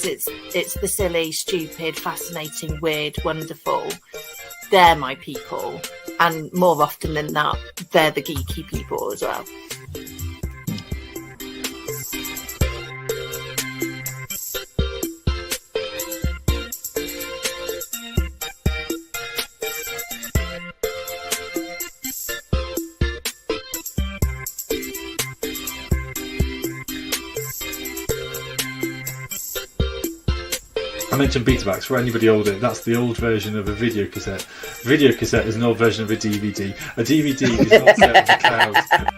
because it's the silly, stupid, fascinating, weird, wonderful. They're my people, and more often than not, they're the geeky people as well. I mentioned Betamax. For anybody older, that's the old version of a video cassette. A video cassette is an old version of a DVD. A DVD is not set in the cloud.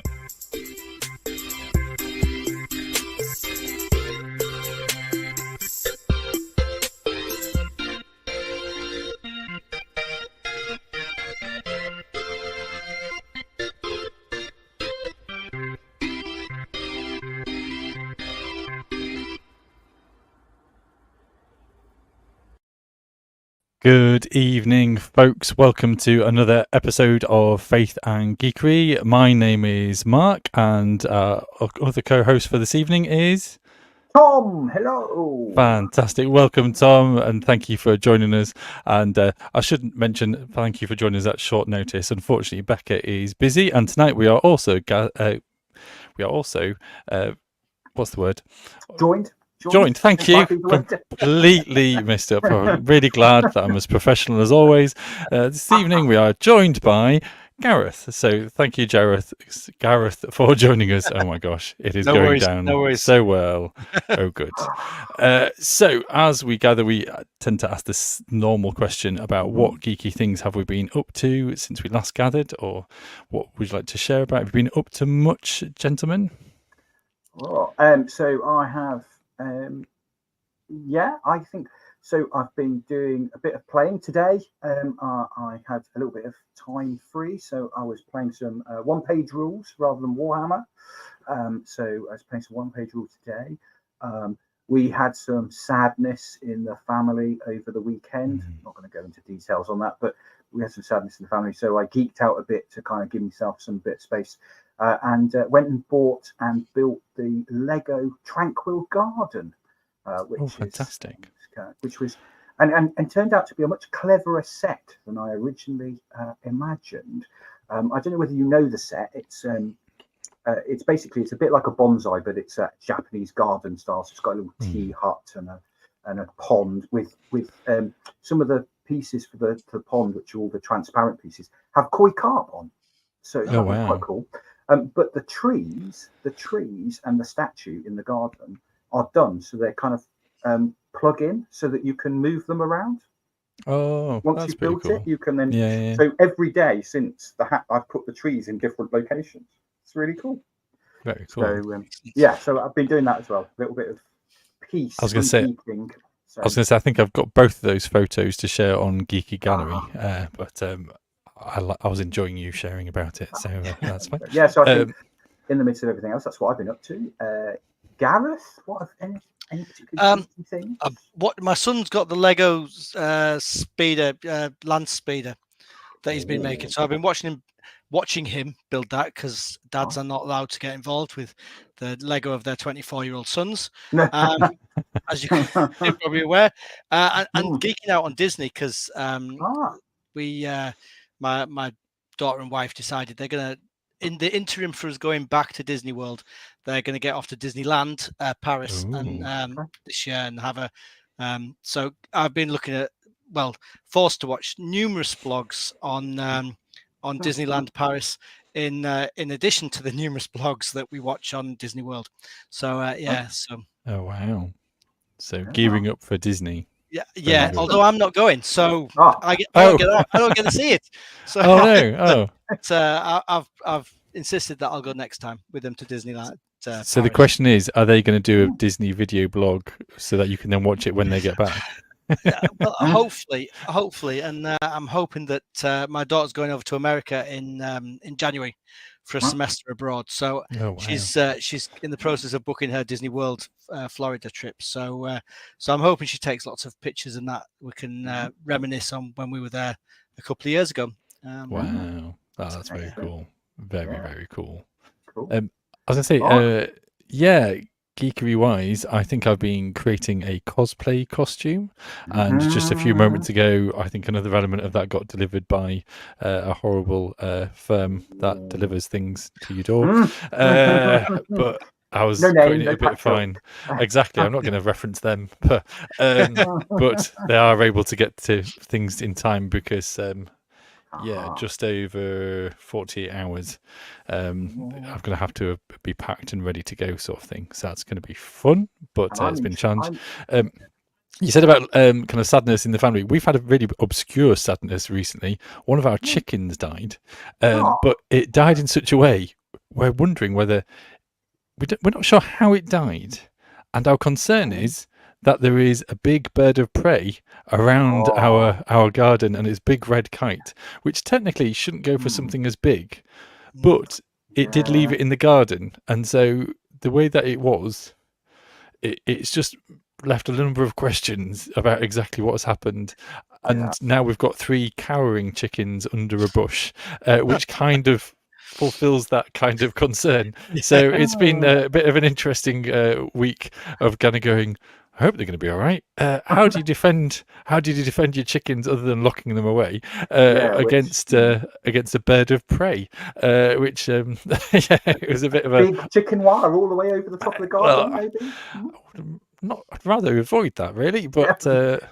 Good evening, folks. Welcome to another episode of Faith and Geekery. My name is Mark, and our other co-host for this evening is Tom. Hello. Fantastic. Welcome, Tom, and thank you for joining us. And I should mention, thank you for joining us at short notice. Unfortunately, Becca is busy, and tonight we are also what's the word? Joined. Thank you. Completely missed up. I'm really glad that I'm as professional as always. This evening we are joined by Gareth. So thank you, Gareth, for joining us. Oh my gosh, it is going down so well. Oh, good. So as we gather, we tend to ask this normal question about what geeky things have we been up to since we last gathered, or what would you like to share about? Have you been up to much, gentlemen? So I have. I think so. I've been doing a bit of playing today. I had a little bit of time free, so I was playing some one-page rules rather than Warhammer. So I was playing some one-page rules today. We had some sadness in the family over the weekend. I'm not going to go into details on that, but we had some sadness in the family. So I geeked out a bit to kind of give myself some bit of space. And went and bought and built the Lego Tranquil Garden, which fantastic. Which was and turned out to be a much cleverer set than I originally imagined. I don't know whether you know the set. It's basically it's a bit like a bonsai, but it's a Japanese garden style. So it's got a little tea hut and a pond with some of the pieces for the pond, which are all the transparent pieces, have koi carp on. So that was quite cool. But the trees and the statue in the garden are done, so they're kind of plug in, so that you can move them around. Oh, once you've built it, you can then. So every day since I've put the trees in different locations. It's really cool. Very cool. So so I've been doing that as well. A little bit of peace. I was going to say I think I've got both of those photos to share on Geeky Gallery, but I was enjoying you sharing about it, so that's fine. So I think in the midst of everything else, that's what I've been up to. Gareth, what have any particular things? What my son's got the Lego speeder, land speeder that he's been making. So I've been watching him build that, because dads are not allowed to get involved with the Lego of their 24-year-old sons, as you can probably aware, and geeking out on Disney, because we. My daughter and wife decided they're going to, in the interim for us going back to Disney World, they're going to get off to Disneyland, Paris, and this year, and have a. So I've been looking at, forced to watch numerous blogs on Disneyland Paris, in addition to the numerous blogs that we watch on Disney World. So So. Oh wow! So gearing up for Disney. Yeah. Although I'm not going, so I don't get to see it. So I've insisted that I'll go next time with them to Disneyland. So Paris. The question is, are they going to do a Disney video blog so that you can then watch it when they get back? Hopefully, and I'm hoping that my daughter's going over to America in January for a semester abroad. So she's in the process of booking her Disney World Florida trip. So I'm hoping she takes lots of pictures and that we can reminisce on when we were there a couple of years ago. Wow, that's very cool. Very cool. I was gonna say, geekery wise, I think I've been creating a cosplay costume, and just a few moments ago, I think another element of that got delivered by a horrible firm that delivers things to your door. But I was putting it a bit fine. Exactly. I'm not going to reference them, but they are able to get to things in time because just over 48 hours. I'm going to have to be packed and ready to go, sort of thing. So that's going to be fun, but it's been challenged. You said about kind of sadness in the family. We've had a really obscure sadness recently. One of our chickens died, but it died in such a way we're wondering whether we're not sure how it died, and our concern is that there is a big bird of prey around our garden and its big red kite, which technically shouldn't go for something as big, but it did leave it in the garden, and so the way that it was, it's just left a number of questions about exactly what has happened. And now we've got 3 cowering chickens under a bush, which kind of fulfills that kind of concern. So it's been a bit of an interesting week of kind of going, I hope they're going to be all right. How do you defend your chickens other than locking them away against a bird of prey? Which it was a bit of a big chicken wire all the way over the top of the garden, maybe. I'd rather avoid that, really, but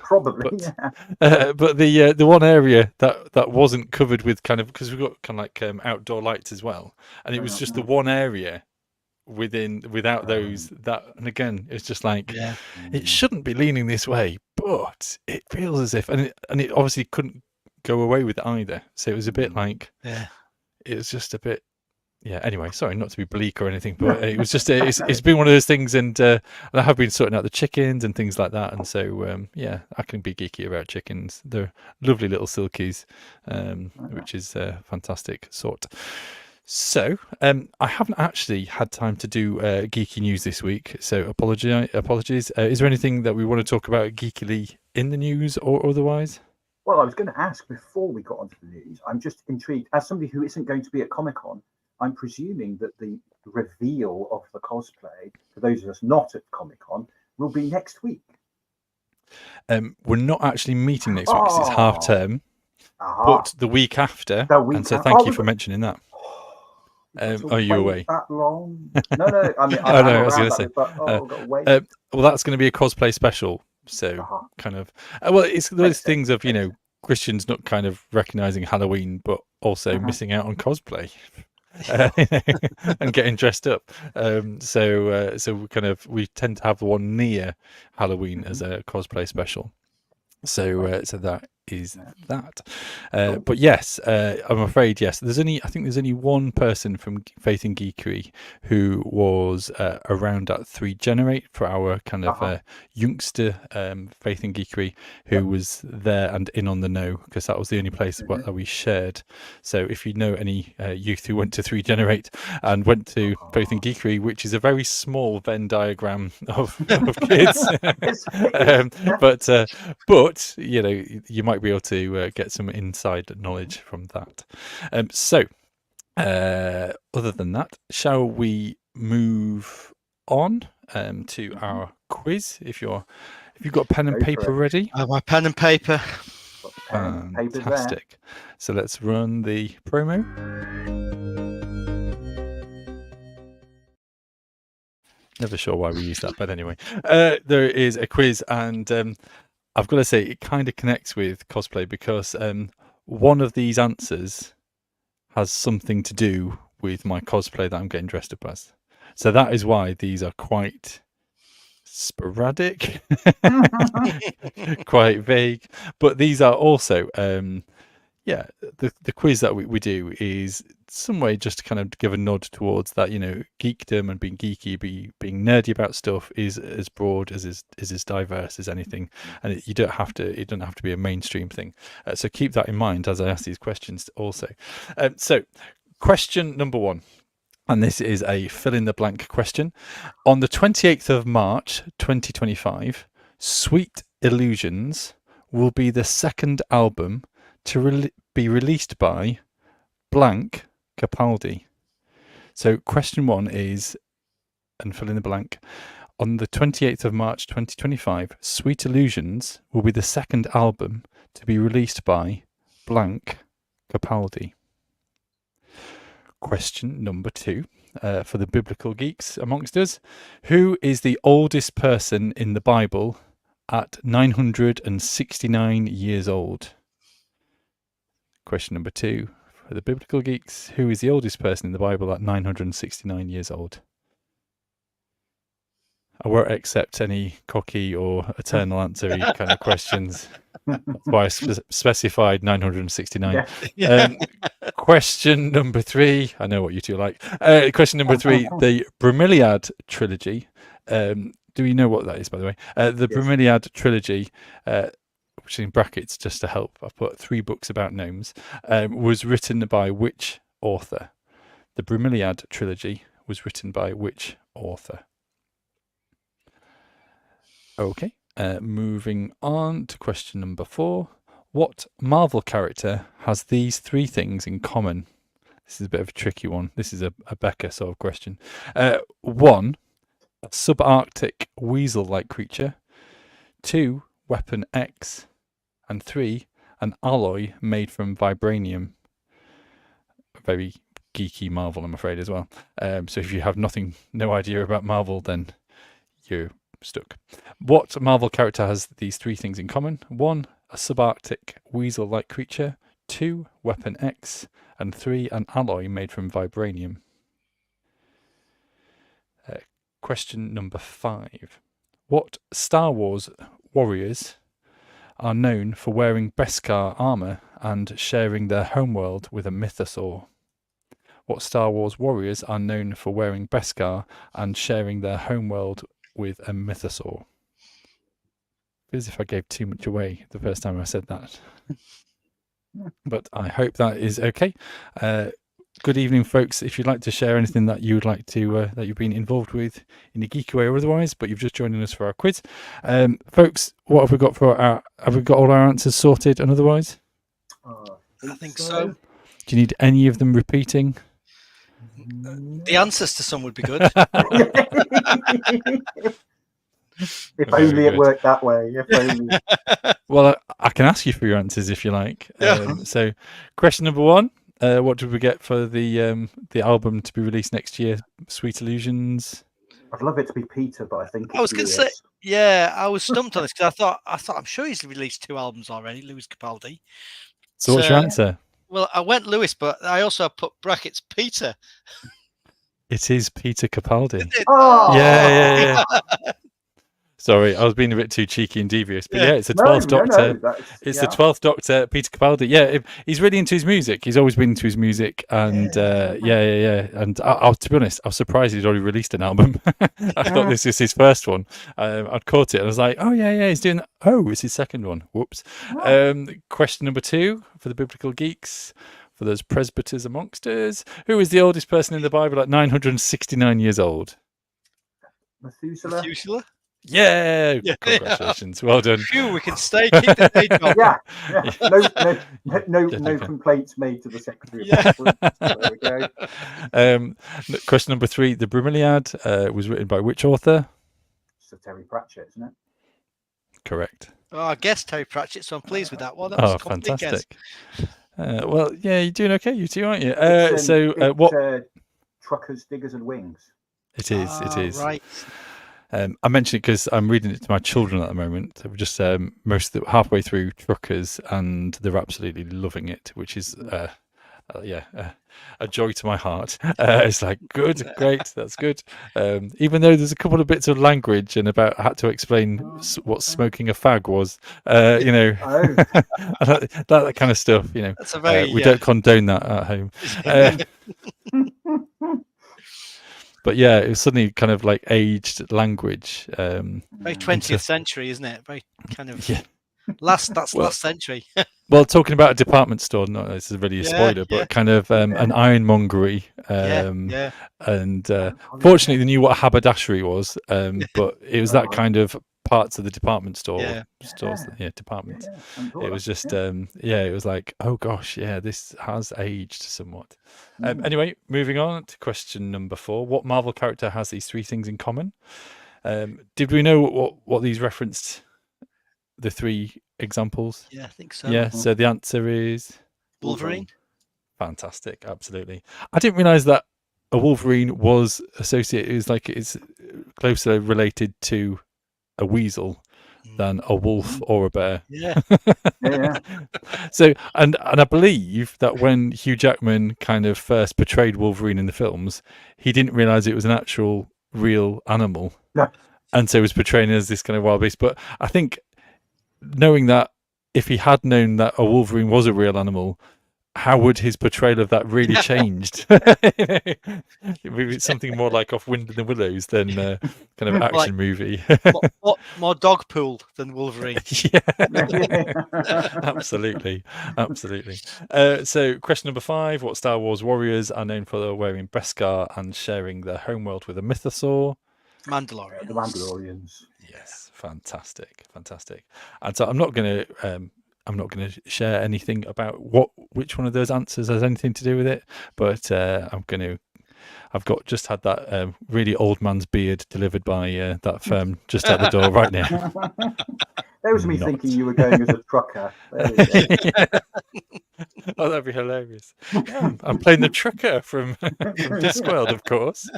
probably. But the one area that wasn't covered with kind of, because we've got kind of like outdoor lights as well, and it was just the one area without those, that, and again it's just like it shouldn't be leaning this way, but it feels as if, and it obviously couldn't go away with it either, so it was a bit like it was just a bit anyway, sorry not to be bleak or anything, but it was just it's been one of those things, and I have been sorting out the chickens and things like that, and so I can be geeky about chickens. They're lovely little silkies, which is a fantastic sort. So I haven't actually had time to do geeky news this week, so apologies. Is there anything that we want to talk about geekily in the news or otherwise? Well, I was going to ask before we got onto the news. I'm just intrigued, as somebody who isn't going to be at Comic-Con, I'm presuming that the reveal of the cosplay, for those of us not at Comic-Con, will be next week. We're not actually meeting next week because it's half term, but the week after. And so thank you for mentioning that. Are you away? That long? No. I mean, I was going to say. Well, that's going to be a cosplay special. So kind of. Well, it's those things of Christians not kind of recognizing Halloween, but also missing out on cosplay. And getting dressed up. So we tend to have one near Halloween as a cosplay special. So that is that. But yes, I'm afraid there's only one person from Faith and Geekery who was around at 3 Generate for our kind of youngster Faith and Geekery, who was there and in on the know, because that was the only place that we shared. So if you know any youth who went to 3 Generate and went to Faith and Geekery, which is a very small Venn diagram of kids, but you might be able to get some inside knowledge from that. So other than that, shall we move on to our quiz? If you've got pen and paper ready. I have my pen and paper. Fantastic. So let's run the promo. Never sure why we use that, but anyway, there is a quiz, and I've got to say it kind of connects with cosplay, because one of these answers has something to do with my cosplay that I'm getting dressed up as. So that is why these are quite sporadic, quite vague. But these are also, the quiz that we do is some way just to kind of give a nod towards that, geekdom and being geeky, being nerdy about stuff is as broad is as diverse as anything, and it doesn't have to be a mainstream thing. So keep that in mind as I ask these questions also. So question number 1, and this is a fill in the blank question. On the 28th of March 2025, Sweet Illusions will be the second album to be released by blank Capaldi. So question 1 is and fill in the blank. On the 28th of March 2025, Sweet Illusions will be the second album to be released by blank Capaldi. Question number 2 for the biblical geeks amongst us. Who is the oldest person in the Bible at 969 years old? Question number 2 for the biblical geeks. Who is the oldest person in the Bible at 969 years old? I won't accept any cocky or eternal answer kind of questions. That's why I specified 969. Yeah. Question number 3. I know what you two like. Question number 3. The Bromeliad trilogy. Do you know what that is, by the way? The Bromeliad trilogy, which in brackets, just to help, I've put 3 books about gnomes, was written by which author? The Bromeliad trilogy was written by which author? Okay, moving on to question number 4. What Marvel character has these 3 things in common? This is a bit of a tricky one. This is a Becca sort of question. 1, a subarctic weasel-like creature. 2, Weapon X. And 3, an alloy made from vibranium. Very geeky Marvel, I'm afraid, as well. So if you have no idea about Marvel, then you're stuck. What Marvel character has these 3 things in common? 1, a subarctic weasel-like creature. 2, Weapon X. And 3, an alloy made from vibranium. Question number 5. What Star Wars warriors are known for wearing Beskar armor and sharing their homeworld with a mythosaur? What Star Wars warriors are known for wearing Beskar and sharing their homeworld with a mythosaur? Feels as if I gave too much away the first time I said that. But I hope that is okay. Good evening, folks. If you'd like to share anything that you would like to, that you've been involved with in a geeky way or otherwise, but you've just joined us for our quiz. Folks, what have we got have we got all our answers sorted and otherwise? I think so. Do you need any of them repeating? The answers to some would be good. If only it worked that way. If only. Well, I can ask you for your answers if you like. So, question number 1. What did we get for the album to be released next year? Sweet Illusions. I'd love it to be Peter, but I think I was going to say, I was stumped on this because I thought I'm sure he's released 2 albums already, Lewis Capaldi. So what's your answer? Well, I went Lewis, but I also put brackets Peter. It is Peter Capaldi. Oh! Yeah. Sorry, I was being a bit too cheeky and devious, but it's the 12th Doctor. It's the 12th Doctor, Peter Capaldi. Yeah, he's really into his music. He's always been into his music, and And to be honest, I was surprised he'd already released an album. I thought this was his first one. I'd caught it, and I was like, oh yeah, he's doing that. Oh, it's his second one. Whoops. Oh. Question number 2 for the biblical geeks. For those presbyters amongst us, who is the oldest person in the Bible at 969 years old? Methuselah? Yeah, congratulations. Well done. Phew, we can keep the day job. No complaints made to the secretary. Yeah. There we go. Question number 3. The Bromeliad was written by which author? So Terry Pratchett, isn't it? Correct. Oh, I guessed Terry Pratchett, so I'm pleased with that one. That was fantastic. Well, yeah, you're doing okay, you two, aren't you? What? Truckers, Diggers and Wings. It is. Right. I mentioned it because I'm reading it to my children at the moment. We're just halfway through Truckers, and they're absolutely loving it, which is a joy to my heart. It's like, good, great, that's good. Even though there's a couple of bits of language and about how to explain what smoking a fag was, that kind of stuff. That's a very, we don't condone that at home. But yeah, it was suddenly kind of like aged language. Very 20th century, isn't it? Very kind of last century. Well, talking about a department store, not this is really a spoiler, but kind of an ironmongery. And fortunately, they knew what a haberdashery was, but it was that kind of parts of the department stores. Department. It was just it was like, oh gosh, this has aged somewhat. Anyway, moving on to question number 4. What Marvel character has these 3 things in common? Did we know what these referenced? The 3 examples? Yeah, I think so. Yeah, so the answer is Wolverine. Fantastic, absolutely. I didn't realise that a Wolverine was associated, it's closer related to a weasel than a wolf or a bear. Yeah. So, and I believe that when Hugh Jackman kind of first portrayed Wolverine in the films, he didn't realise it was an actual real animal. No. And so he was portraying it as this kind of wild beast. But I think knowing that, if he had known that a Wolverine was a real animal, how would his portrayal of that really changed? Maybe it's something more like Off Wind in the Willows than kind of action movie. more dog pool than Wolverine. Absolutely. So question number 5, what Star Wars warriors are known for wearing Beskar and sharing their homeworld with a mythosaur? Mandalorians. The Mandalorians. Yes, fantastic. And so I'm not going to share anything about which one of those answers has anything to do with it, but I've just had that really old man's beard delivered by that firm just at the door right now. There was me thinking you were going as a trucker. Oh, that'd be hilarious. Yeah, I'm playing the trucker from Discworld, of course.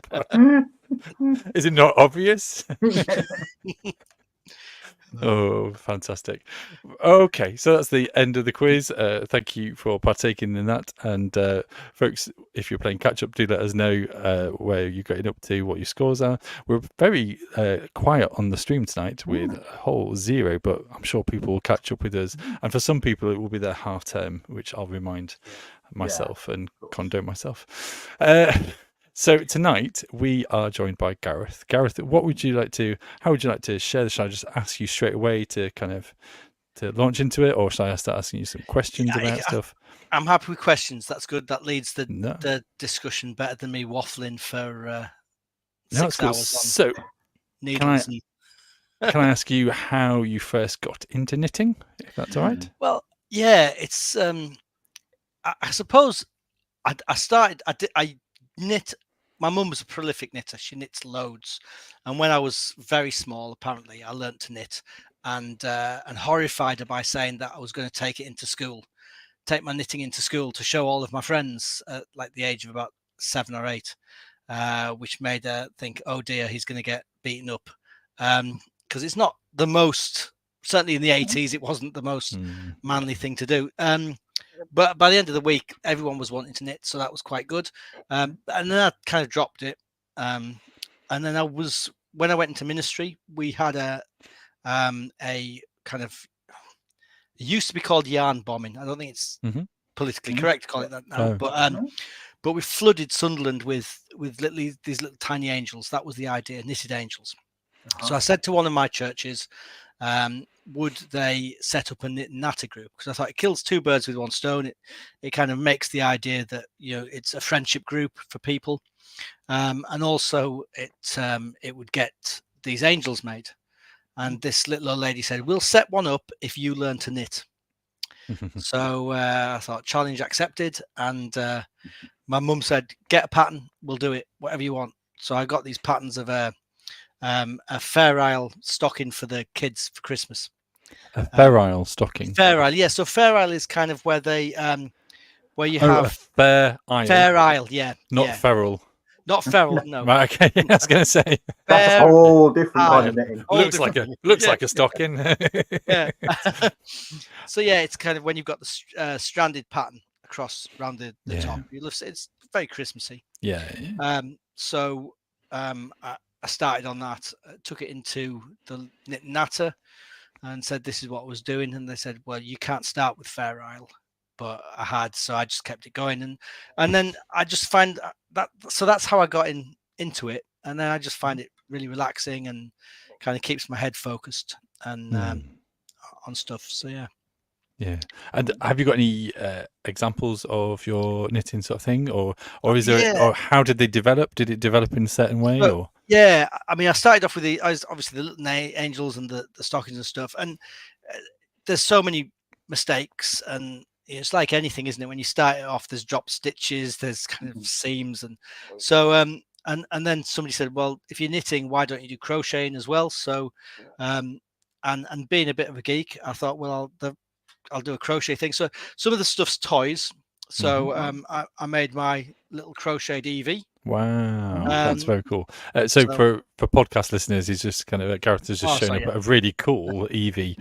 Is it not obvious? Oh, fantastic. Okay, so that's the end of the quiz. Thank you for partaking in that. And folks, if you're playing catch up, do let us know where you're getting up to, what your scores are. We're very quiet on the stream tonight with a whole 0, but I'm sure people will catch up with us. And for some people, it will be their half term, which I'll remind myself and condone myself. So tonight we are joined by Gareth. Gareth, how would you like to share this? Should I just ask you straight away to launch into it, or should I start asking you some questions about stuff? I'm happy with questions. That's good. That leads the discussion better than me waffling for 6 hours. So needles. Can I ask you how you first got into knitting, if that's all right? Well, yeah, it's I suppose I knit. My mum was a prolific knitter. She knits loads, and when I was very small, apparently, I learnt to knit, and horrified her by saying that I was going to take my knitting into school to show all of my friends at like the age of about 7 or 8, which made her think, oh dear, he's going to get beaten up, because it's not the most. Certainly in the 80s, it wasn't the most manly thing to do. But by the end of the week, everyone was wanting to knit, so that was quite good. And then I kind of dropped it. And then when I went into ministry, we had a kind of, it used to be called yarn bombing. I don't think it's politically correct to call it that now. But we flooded Sunderland with these little tiny angels. That was the idea, knitted angels. So I said to one of my churches, would they set up a knit and natter group? Because I thought it kills 2 birds with 1 stone. It kind of makes the idea that it's a friendship group for people, and also it would get these angels made. And this little old lady said, "We'll set one up if you learn to knit." So I thought, challenge accepted. And my mum said, "Get a pattern, we'll do it, whatever you want." So I got these patterns of a Fair Isle stocking for the kids for Christmas. A Fair Isle stocking. Fair Isle, yeah. So Fair Isle is kind of where they where you have a Fair Isle. Fair Isle, yeah. Not feral. Not feral, no. Right, okay. I was going to say that's a whole different kind of knitting. Looks like a stocking. Yeah. So yeah, it's kind of when you've got the stranded pattern across around the top. It's very Christmassy. Yeah. So I started on that, took it into the knit natter, and said this is what I was doing. And they said, well, you can't start with Fair Isle, but I had, so I just kept it going. And then I just find that, so that's how I got into it. And then I just find it really relaxing and kind of keeps my head focused and on stuff. So yeah. Yeah. And have you got any examples of your knitting sort of thing, or is there, or how did they develop? Did it develop in a certain way, or? Yeah, I mean, I started off with obviously the little angels and the stockings and stuff, and there's so many mistakes, and it's like anything, isn't it? When you start it off, there's drop stitches, there's kind of seams, and so and then somebody said, well, if you're knitting, why don't you do crocheting as well? So, and being a bit of a geek, I thought, well, I'll do a crochet thing. So some of the stuff's toys. So I made my little crocheted Eevee. Wow, that's very cool. So for podcast listeners, he's just kind of Gareth has just shown up a really cool Eevee,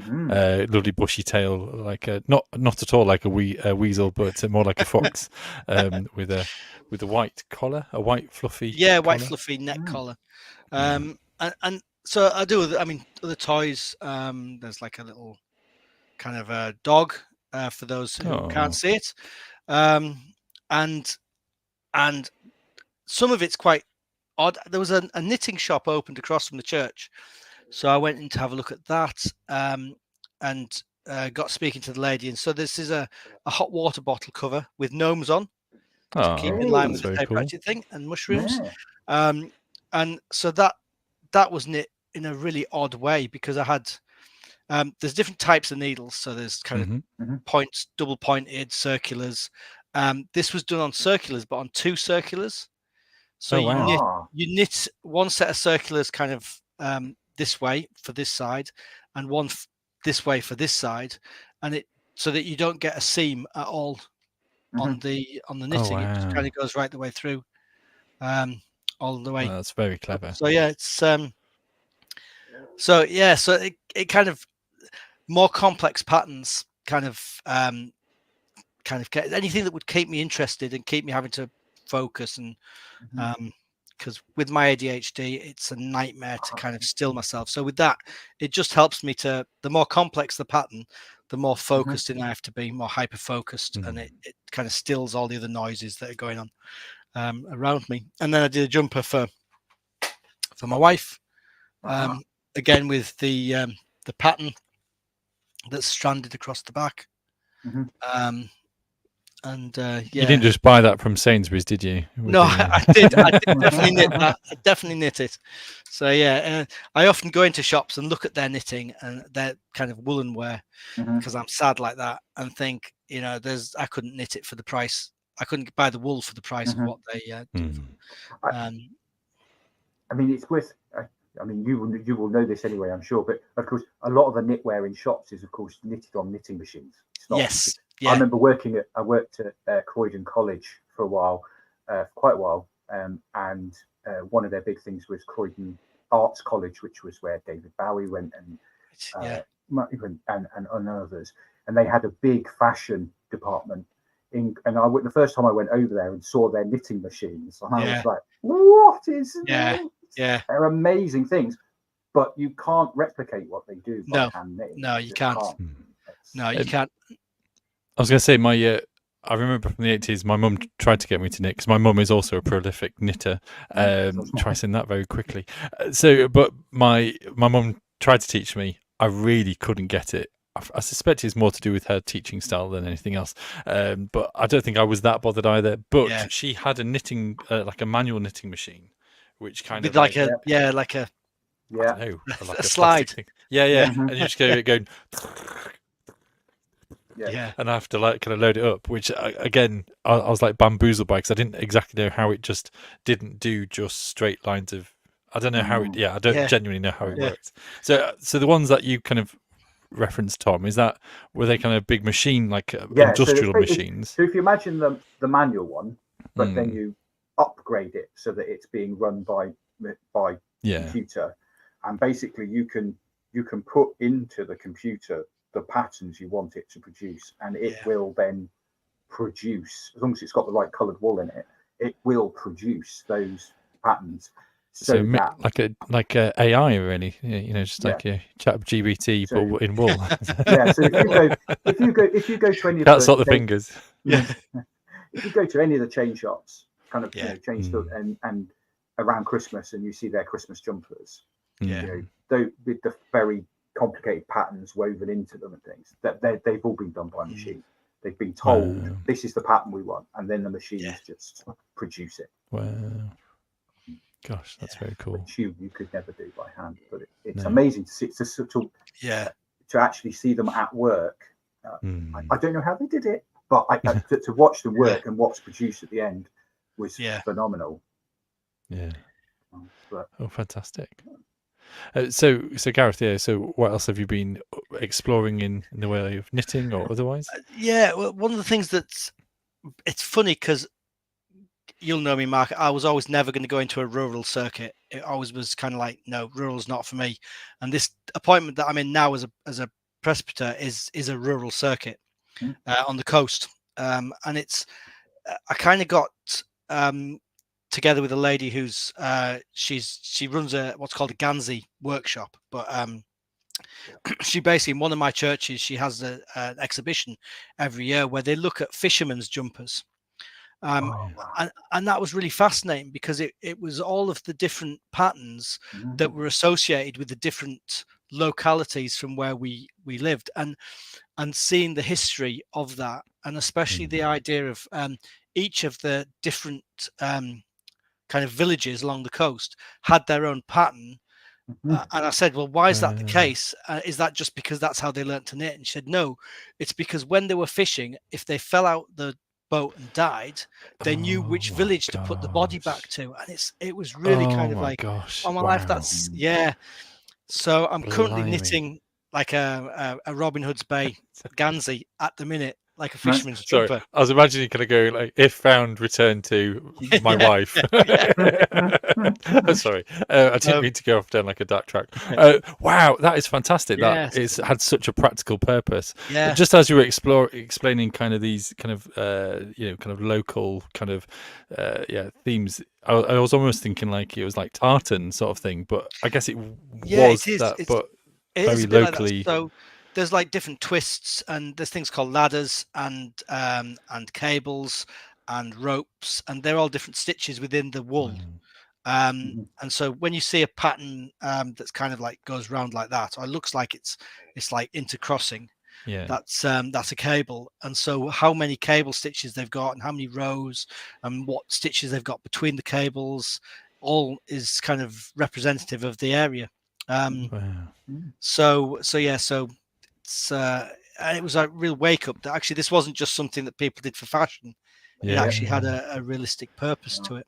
lovely bushy tail, like not at all like a weasel, but more like a fox, with a white collar, a white fluffy white fluffy neck collar, and so I do. I mean, other toys. There's like a little kind of a dog for those who can't see it, and some of it's quite odd. There was a knitting shop opened across from the church, so I went in to have a look at that, and got speaking to the lady. And so this is a hot water bottle cover with gnomes on to keep in line with the typewriter thing, and mushrooms. And so that was knit in a really odd way, because I had there's different types of needles. So there's kind of points, double pointed, circulars. This was done on circulars, but on 2 circulars. So you knit one set of circulars kind of this way for this side, and one this way for this side, and it so that you don't get a seam at all on the knitting. It just kind of goes right the way through, all the way. That's very clever. So it's so it kind of more complex patterns kind of get anything that would keep me interested and keep me having to focus, and because with my ADHD it's a nightmare to kind of still myself. So with that, it just helps me to, the more complex the pattern, the more focused I have to be, more hyper focused, and it kind of stills all the other noises that are going on around me. And then I did a jumper for my wife, again with the pattern that's stranded across the back. And you didn't just buy that from Sainsbury's, did you? No, I did. I did definitely knit that. I definitely knit it. So I often go into shops and look at their knitting and their kind of woolen wear, because I'm sad like that, and think, I couldn't knit it for the price. I couldn't buy the wool for the price of what they do. I mean, it's worth. I mean, you will know this anyway, I'm sure. But of course, a lot of the knitwear in shops is, of course, knitted on knitting machines. It's not, yes. Yeah. I remember I worked at Croydon College for a while, quite a while, and one of their big things was Croydon Arts College, which was where David Bowie went, and others. And they had a big fashion department. The first time I went over there and saw their knitting machines, and I was like, "What is this?" Yeah, they're amazing things, but you can't replicate what they do by hand knitting. No, you can't. No, you can't. I was going to say, I remember from the 80s, my mum tried to get me to knit, because my mum is also a prolific knitter. Try saying that very quickly. But my mum tried to teach me. I really couldn't get it. I suspect it's more to do with her teaching style than anything else. But I don't think I was that bothered either. But she had a knitting, like a manual knitting machine, which kind of like a slide. Thing. Yeah. And you just go. And I have to kind of load it up, which again I was like bamboozled by, because I didn't exactly know how it just didn't do just straight lines of. I don't know how it. I don't genuinely know how it works. So the ones that you kind of referenced, Tom, were they kind of big machine, like industrial machines? So if you imagine the manual one, but then you upgrade it so that it's being run by computer, and basically you can put into the computer the patterns you want it to produce, and it will then produce, as long as it's got the right coloured wool in it, it will produce those patterns. So like a AI, really, just like a ChatGPT, but in wool. So if you go to any of that's not the fingers. If you go to any of the chain shops, kind of chain store, and around Christmas, and you see their Christmas jumpers, with the very complicated patterns woven into them and things. That they've all been done by machine. They've been told this is the pattern we want, and then the machines just produce it. Wow. Gosh, that's very cool. Which you could never do by hand, but it's amazing to see, to actually see them at work. I don't know how they did it, but to watch them work and what's produced at the end was phenomenal. Yeah. Fantastic. So Gareth, so what else have you been exploring in the way of knitting or otherwise? Well, one of the things it's funny because you'll know me, Mark. I was always never going to go into a rural circuit. It always was kind of like, no, rural's not for me. And this appointment that I'm in now as a presbyter is a rural circuit on the coast, and it's I kind of got together with a lady who's she runs what's called a Gansey workshop, but she basically, in one of my churches, she has an exhibition every year where they look at fishermen's jumpers. And that was really fascinating because it was all of the different patterns that were associated with the different localities from where we lived, and seeing the history of that, and especially the idea of each of the different kind of villages along the coast had their own pattern. And I said, well, why is that the case? Is that just because that's how they learned to knit? And she said, no, it's because when they were fishing, if they fell out the boat and died, they knew which village to put the body back to. And it was really kind of like, oh my life, that's so I'm currently knitting like a Robin Hood's Bay Gansey at the minute, like a fisherman's jumper. I was imagining kind of going like, if found, return to my wife. Sorry, I didn't mean to go off down like a dark track. Wow, that is fantastic. That it's had such a practical purpose. Yeah. Just as you were explaining kind of these kind of kind of local kind of themes, I was almost thinking like it was like tartan sort of thing, but I guess it was that, but very locally. Like so there's like different twists, and there's things called ladders and cables and ropes, and they're all different stitches within the wool. And so when you see a pattern that's kind of like goes round like that, or it looks like it's like intercrossing, that's a cable. And so how many cable stitches they've got, and how many rows, and what stitches they've got between the cables, all is kind of representative of the area. So it's and it was a real wake up that actually this wasn't just something that people did for fashion. It actually had a realistic purpose to it.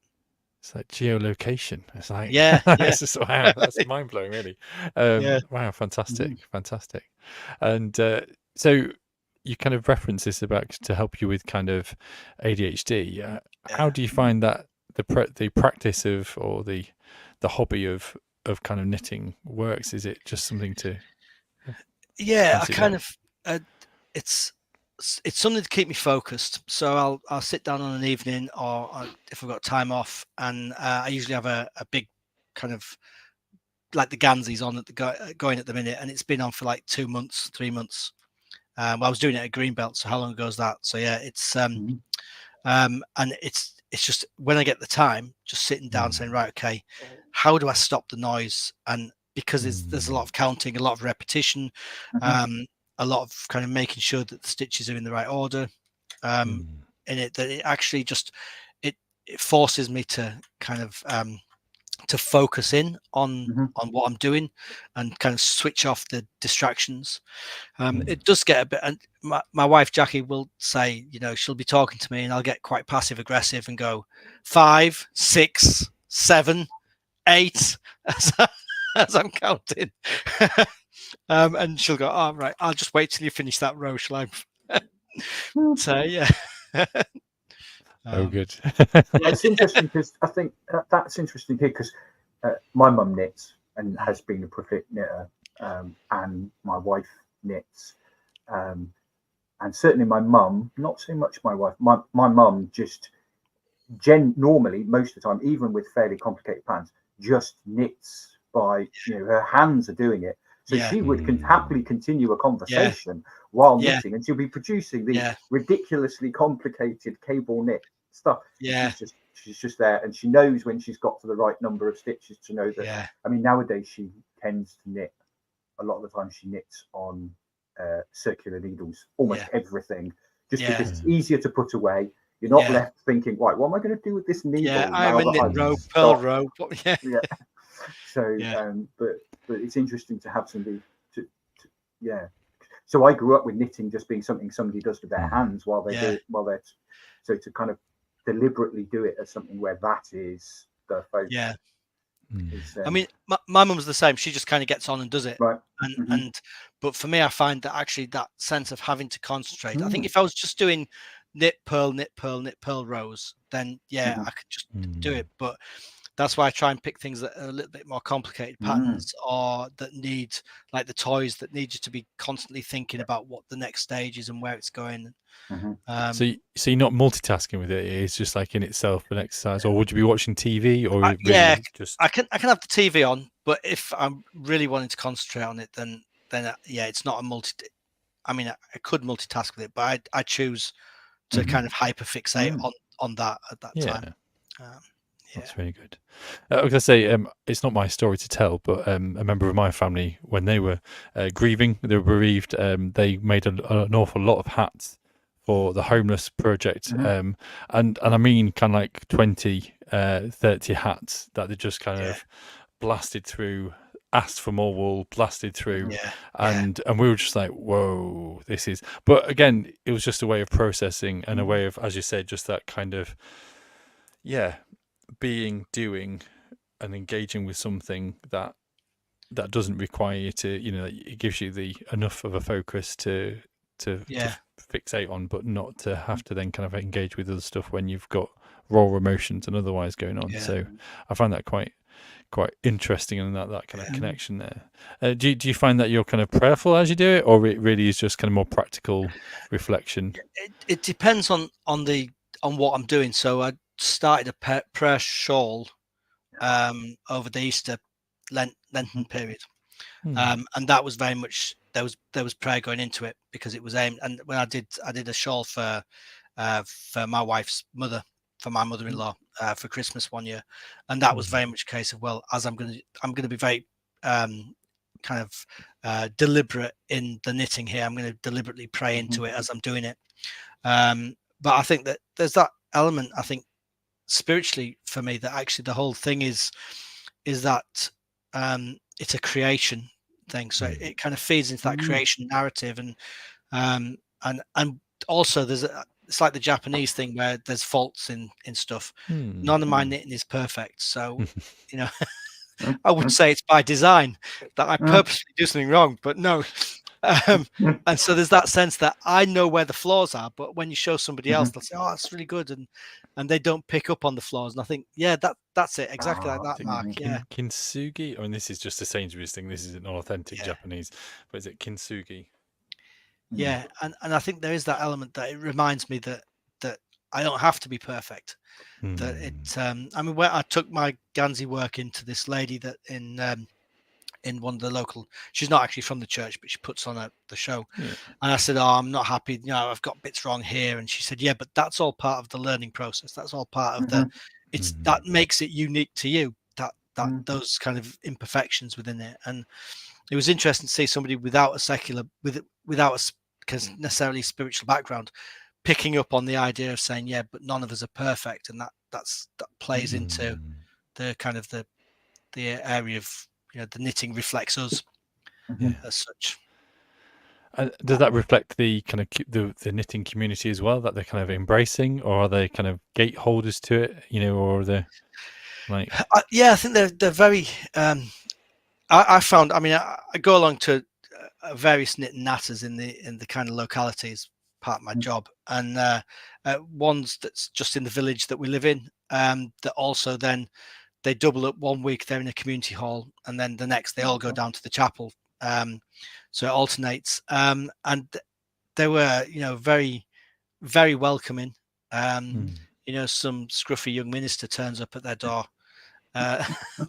It's like geolocation. It's like it's just, wow, that's mind blowing, really. Wow, fantastic. And so you kind of reference this about to help you with kind of ADHD. How do you find that the practice of, or the hobby of kind of knitting works? Is it just something to I kind of it's something to keep me focused. So I'll sit down on an evening, or if I've got time off, and I usually have a big kind of like the Gansey's on at going at the minute, and it's been on for like 2 months, 3 months. Well, I was doing it at Greenbelt, so how long ago is that? So it's and it's just when I get the time, just sitting down saying, right, okay, how do I stop the noise? And because there's a lot of counting, a lot of repetition, a lot of kind of making sure that the stitches are in the right order, in it, that it actually just it forces me to kind of to focus in on what I'm doing and kind of switch off the distractions. It does get a bit, and my wife Jackie will say, she'll be talking to me and I'll get quite passive aggressive and go 5, 6, 7, 8 as I'm counting. And she'll go, oh, right, I'll just wait till you finish that row, shall I? So, yeah. Oh, good. It's interesting because I think that's interesting here because my mum knits and has been a prolific knitter, and my wife knits. And certainly my mum, not so much my wife, my mum just normally, most of the time, even with fairly complicated patterns, just knits by, her hands are doing it. So she would happily continue a conversation while knitting, and she'll be producing these ridiculously complicated cable knit stuff. She's just there, and she knows when she's got to the right number of stitches to know that. I mean, nowadays she tends to knit a lot of the time she knits on circular needles, almost everything, just because it's easier to put away. You're not left thinking, right, what am I going to do with this needle? Yeah, I'm a knit rope, pearl rope. Yeah. So, but it's interesting to have somebody to So I grew up with knitting just being something somebody does with their hands while they do it, so to kind of deliberately do it as something where that is the focus. Yeah. I mean, my mum's the same. She just kind of gets on and does it. Right. But for me, I find that actually that sense of having to concentrate. I think if I was just doing knit, pearl, knit, pearl, knit, pearl rows, then I could just do it. But that's why I try and pick things that are a little bit more complicated patterns, or that need, like the toys, that need you to be constantly thinking about what the next stage is and where it's going. So you're not multitasking with it. It's just like in itself an exercise, or would you be watching TV, or just? I can have the TV on, but if I'm really wanting to concentrate on it, then it's not a multi. I mean, I could multitask with it, but I choose to kind of hyperfixate on that at that time. That's really good. I was going to say, it's not my story to tell, but a member of my family, when they were grieving, they were bereaved, they made an awful lot of hats for the homeless project. And I mean kind of like 20, 30 hats that they just kind of blasted through, asked for more wool, blasted through. And we were just like, whoa, this is... But again, it was just a way of processing and a way of, as you said, just that kind of, doing and engaging with something that doesn't require you to, it gives you the enough of a focus to fixate on, but not to have to then kind of engage with other stuff when you've got raw emotions and otherwise going on. So I find that quite interesting, and that kind of connection there. Do you find that you're kind of prayerful as you do it, or it really is just kind of more practical reflection? It depends on what I'm doing. So I started a prayer shawl over the Easter Lenten period, and that was very much there was prayer going into it, because it was aimed. And when I did a shawl for my wife's mother, for my mother-in-law, for Christmas one year, and that was very much a case of, well, as I'm going to be very kind of deliberate in the knitting here. I'm going to deliberately pray into it as I'm doing it. But I think that there's that element, I think, spiritually for me, that actually the whole thing is that it's a creation thing, so it kind of feeds into that creation narrative, and also it's like the Japanese thing where there's faults in stuff. None of my knitting is perfect, so I would say it's by design that I purposely do something wrong, but no. And so there's that sense that I know where the flaws are, but when you show somebody else, they'll say, "Oh, that's really good," and they don't pick up on the flaws. And I think, that's it, exactly like that, Mark. Kintsugi. I mean, this is just a Sainsbury's thing. This isn't authentic Japanese, but is it kintsugi? Yeah, and I think there is that element that it reminds me that I don't have to be perfect. That it. I mean, where I took my Ganzi work into this lady that in one of the local, she's not actually from the church, but she puts on the show. And I said, "Oh, I'm not happy. I've got bits wrong here." And she said, "Yeah, but that's all part of the learning process. That's all part of that makes it unique to you. That those kind of imperfections within it." And it was interesting to see somebody without a necessarily spiritual background picking up on the idea of saying, "Yeah, but none of us are perfect," and that plays into the kind of the area of, the knitting reflects us as such. Does that reflect the kind of the knitting community as well, that they're kind of embracing, or are they kind of gateholders to it, or are they like? I think they're very. I found. I mean, I go along to various knit and natters in the kind of localities, part of my job, and ones that's just in the village that we live in. That also then they double up. 1 week they're in a community hall, and then the next they all go down to the chapel. So it alternates, and they were, very, very welcoming. Some scruffy young minister turns up at their door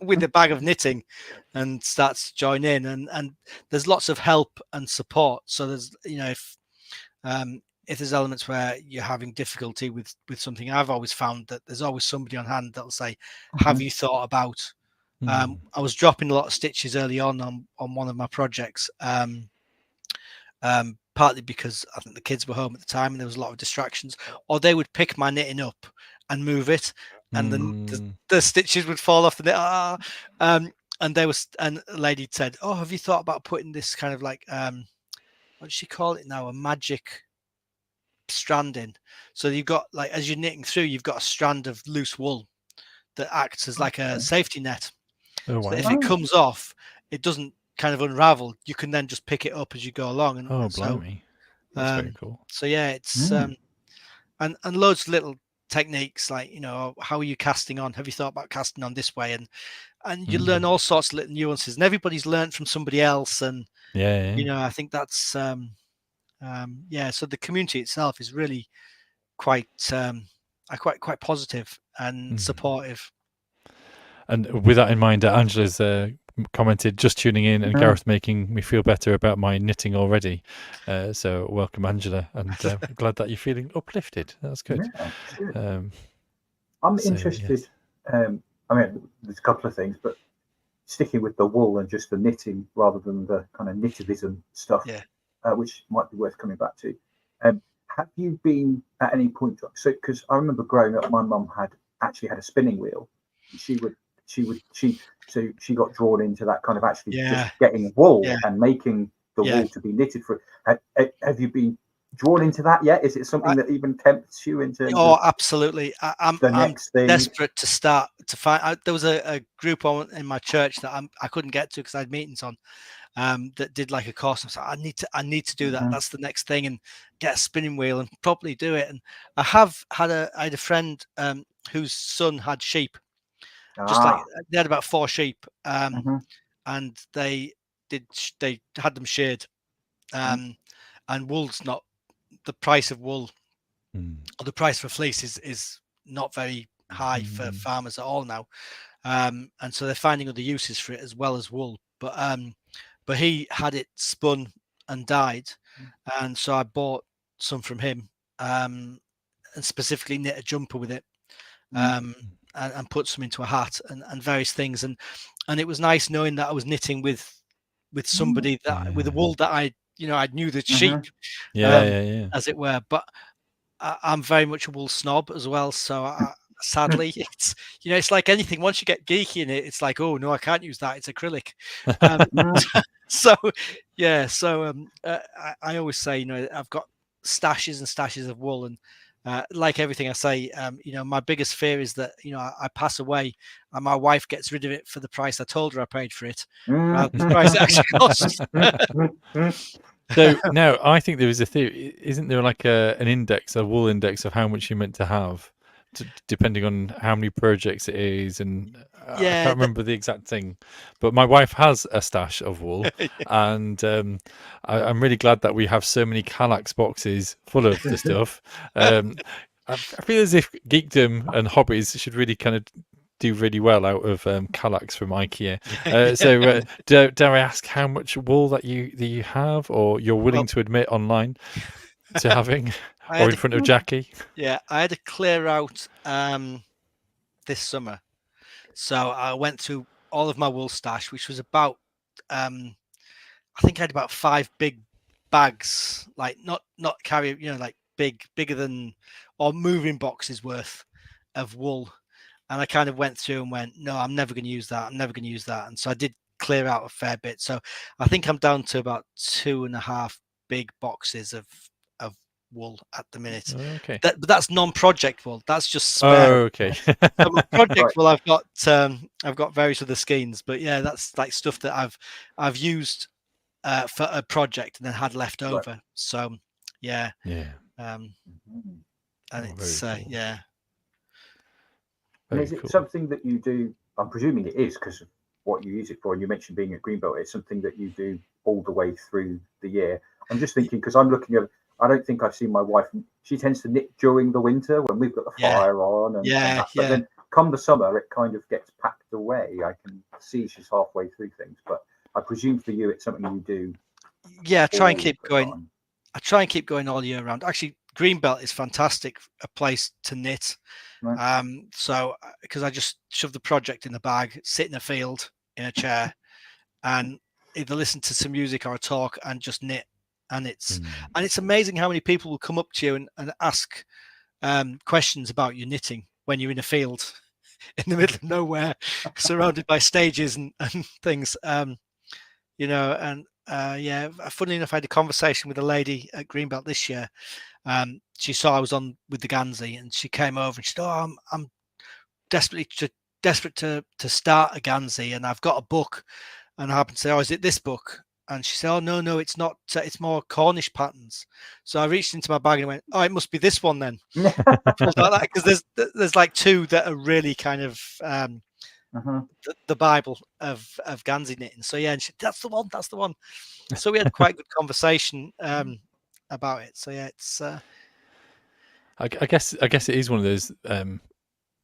with a bag of knitting and starts to join in, and there's lots of help and support. So there's, if there's elements where you're having difficulty with something, I've always found that there's always somebody on hand that'll say, "Have you thought about I was dropping a lot of stitches early on one of my projects, partly because I think the kids were home at the time and there was a lot of distractions, or they would pick my knitting up and move it, and then the stitches would fall off the knit. And a lady said, "Oh, have you thought about putting this kind of like what does she call it now? A magic strand in? So you've got, like, as you're knitting through, you've got a strand of loose wool that acts as like a safety net. Oh, So wow. if it comes off, it doesn't kind of unravel. You can then just pick it up as you go along." And blimey. That's very cool. So yeah, it's and loads of little techniques, like, how are you casting on? Have you thought about casting on this way? And you learn all sorts of little nuances, and everybody's learned from somebody else. And I think that's so the community itself is really quite quite positive and supportive. And with that in mind, Angela's commented, "Just tuning in, and Gareth making me feel better about my knitting already." So welcome, Angela, and glad that you're feeling uplifted. That's good. Yeah, I'm interested. Yes. I mean, there's a couple of things, but sticking with the wool and just the knitting rather than the kind of knittivism stuff, which might be worth coming back to. Have you been at any point? So, because I remember growing up, my mum had a spinning wheel. She got drawn into that kind of actually just getting wool and making the wool to be knitted for. Have you been drawn into that yet? Is it something that even tempts you into? Oh, absolutely. I'm desperate to start to find. There was a group in my church that I couldn't get to because I had meetings on. That did like a course. I was like, I need to do that. That's the next thing, and get a spinning wheel and properly do it. And I had a friend whose son had sheep. Just like they had about 4 sheep, and they had them sheared, and wool's not the price of wool, or the price for fleece is not very high for farmers at all now, and so they're finding other uses for it as well as wool. But he had it spun and dyed, and so I bought some from him, and specifically knit a jumper with it. And put some into a hat and various things, and it was nice knowing that I was knitting with somebody that with a wool that I knew the sheep, as it were. But I'm very much a wool snob as well, so sadly it's like anything. Once you get geeky in it, it's like, oh no, I can't use that, it's acrylic. I always say, I've got stashes and stashes of wool, and like everything I say, my biggest fear is that I pass away and my wife gets rid of it for the price I told her I paid for it, rather than the price it actually costs. So now I think there is a theory. Isn't there like a wool index of how much you're meant to have, depending on how many projects it is? And I can't remember the exact thing, but my wife has a stash of wool, and I'm really glad that we have so many Kallax boxes full of the stuff. I feel as if geekdom and hobbies should really kind of do really well out of Kallax from IKEA. So dare I ask how much wool that you have, or you're willing to admit online to having, or in front of Jackie? Yeah, I had to clear out this summer. So I went through all of my wool stash, which was about, I think I had about 5 big bags, like not carry, like bigger than, or moving boxes worth of wool. And I kind of went through and went, no, I'm never going to use that. I'm never going to use that. And so I did clear out a fair bit. So I think I'm down to about 2.5 big boxes of wool at the minute. Okay. But that's non-project wool. That's just spare. Oh, okay. So my project wool, I've got various other skeins, but yeah, that's like stuff that I've used for a project and then had left over. Right. So yeah. And it's cool. And is it something that you do? I'm presuming it is because of what you use it for. And you mentioned being at Greenbelt. It's something that you do all the way through the year. I'm just thinking, because I'm looking at, I don't think I've seen my wife. She tends to knit during the winter when we've got the fire on. But then come the summer, it kind of gets packed away. I can see she's halfway through things. But I presume for you, it's something you do. Yeah, I try and keep going all year round. Actually, Greenbelt is fantastic, a place to knit. Right. So because I just shove the project in the bag, sit in a field in a chair, and either listen to some music or a talk and just knit. And it's amazing how many people will come up to you and ask questions about your knitting when you're in a field in the middle of nowhere, surrounded by stages and things. You know, and yeah, funnily enough, I had a conversation with a lady at Greenbelt this year. She saw I was on with the Gansey, and she came over and she said, "Oh, I'm desperate to start a Gansey, and I've got a book." And I happened to say, "Oh, is it this book?" And she said, "Oh, no, it's not. It's more Cornish patterns." So I reached into my bag and went, "Oh, it must be this one then." Because there's like two that are really kind of the Bible of Gansey knitting. So yeah, and she, that's the one. So we had quite a good conversation about it. So yeah, it's. I guess it is one of those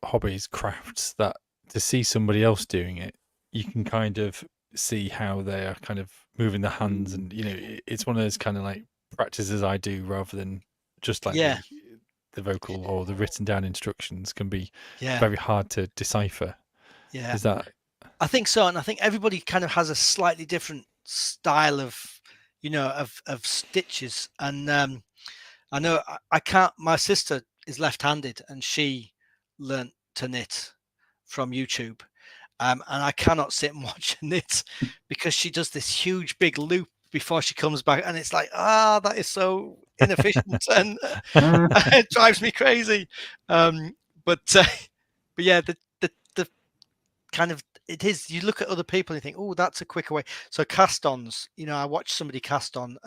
hobbies, crafts that to see somebody else doing it, you can kind of see how they are kind of moving their hands, and you know, it's one of those kind of like practices I do rather than just like the vocal or the written down instructions can be very hard to decipher. Yeah, is that? I think so, and I think everybody kind of has a slightly different style of, you know, of stitches. And I know I can't. My sister is left-handed, and she learnt to knit from YouTube, and I cannot sit and watch her knit because she does this huge big loop before she comes back, and it's like, that is so inefficient, and it drives me crazy. But yeah, the kind of, it is, you look at other people and you think, oh, that's a quicker way. So cast-ons, you know, I watched somebody cast on.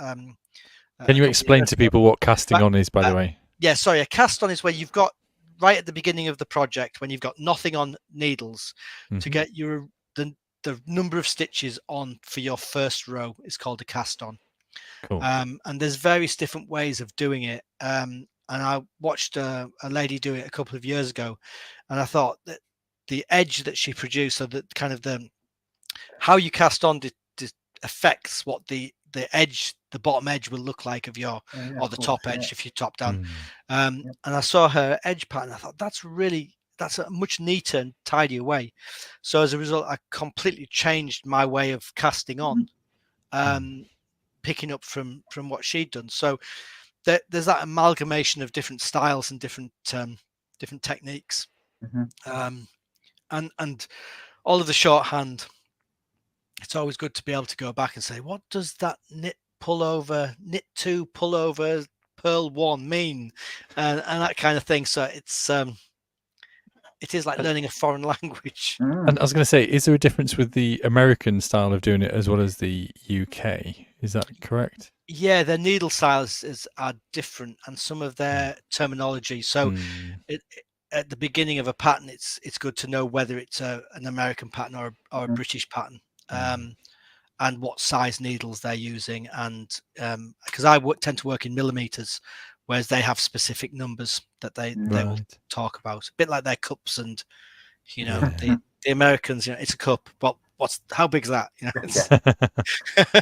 Can you explain to people what casting on is, by the way? Yeah, sorry. A cast-on is where you've got, right at the beginning of the project, when you've got nothing on needles, to get the number of stitches on for your first row is called a cast-on. Cool. And there's various different ways of doing it. And I watched a lady do it a couple of years ago, and I thought that the edge that she produced, so that kind of how you cast on affects what the edge, the bottom edge will look like of your, or the top edge if you top down. And I saw her edge pattern. I thought that's a much neater and tidier way. So as a result, I completely changed my way of casting on, picking up from what she'd done. So there's that amalgamation of different styles and different techniques. And all of the shorthand, it's always good to be able to go back and say, what does that knit pullover, knit 2 pullover, purl 1 mean, and that kind of thing. So it is like learning a foreign language. And I was going to say, is there a difference with the American style of doing it as well as the UK? Is that correct? Yeah, their needle styles are different, and some of their terminology. So at the beginning of a pattern, it's good to know whether it's an American pattern or a British pattern, and what size needles they're using. And because I tend to work in millimeters, whereas they have specific numbers that they will talk about, a bit like their cups. And you know, the Americans, you know, it's a cup, but how big is that? You know,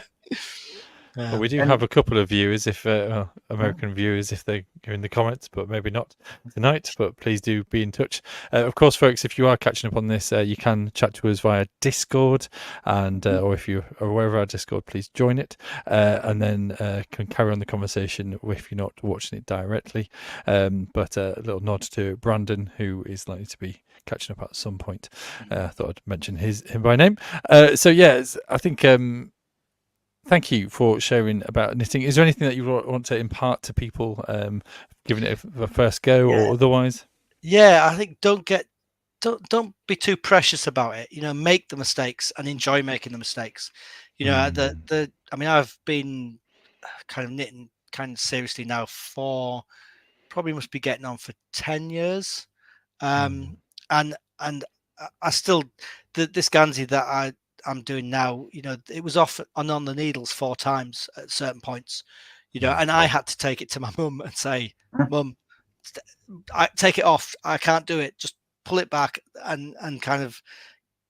Well, we do have a couple of viewers, if American viewers, if they're in the comments, but maybe not tonight. But please do be in touch. Of course, folks, if you are catching up on this, you can chat to us via Discord, and or if you are aware of our Discord, please join it, and then can carry on the conversation if you're not watching it directly. But a little nod to Brandon, who is likely to be catching up at some point. I thought I'd mention him by name. So yeah, I think. Thank you for sharing about knitting. Is there anything that you want to impart to people, giving it a first go or otherwise? Yeah, I think don't be too precious about it. You know, make the mistakes and enjoy making the mistakes. You know, I mean, I've been kind of knitting kind of seriously now for probably must be getting on for 10 years. And I still, this Gansey that I'm doing now, you know, it was off and on the needles 4 times at certain points, you know, and I had to take it to my mum and say, Mum, I take it off. I can't do it. Just pull it back and kind of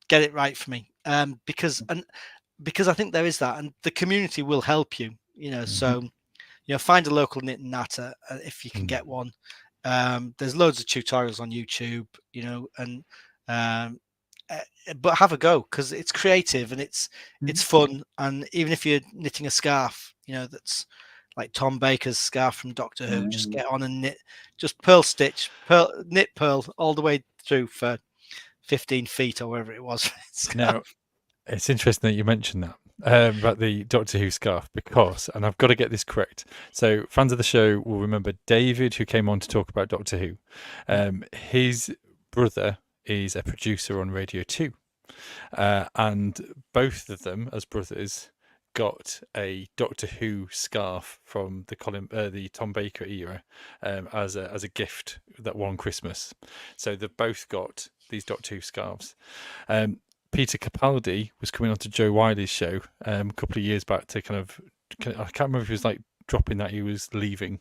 get it right for me. Because I think there is that, and the community will help you, you know, so find a local knit and natter if you can get one. There's loads of tutorials on YouTube, and but have a go, because it's creative and it's fun. And even if you're knitting a scarf, that's like Tom Baker's scarf from Doctor Who, just get on and knit, just knit pearl all the way through for 15 feet or whatever it was. Now, it's interesting that you mentioned that about the Doctor Who scarf, because, and I've got to get this correct, so fans of the show will remember David, who came on to talk about Doctor Who. His brother is a producer on Radio 2, and both of them as brothers got a Doctor Who scarf from the Tom Baker era as a gift that one Christmas. So they've both got these Doctor Who scarves. Peter Capaldi was coming on to Joe Wiley's show a couple of years back to I can't remember if it was like dropping that he was leaving,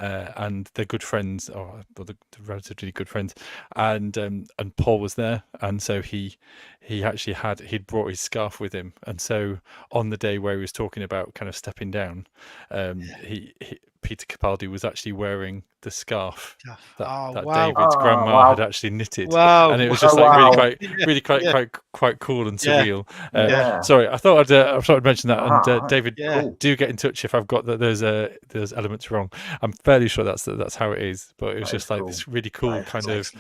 and they're good friends, or they're relatively good friends, and Paul was there, and so he actually he'd brought his scarf with him, and so on the day where he was talking about kind of stepping down, Peter Capaldi was actually wearing the scarf that David's grandma had actually knitted, and it was just really quite cool and surreal. Sorry, I thought I'd mention that. And David, do get in touch if I've got that. There's elements wrong. I'm fairly sure that's how it is, but it was just like this really cool kind of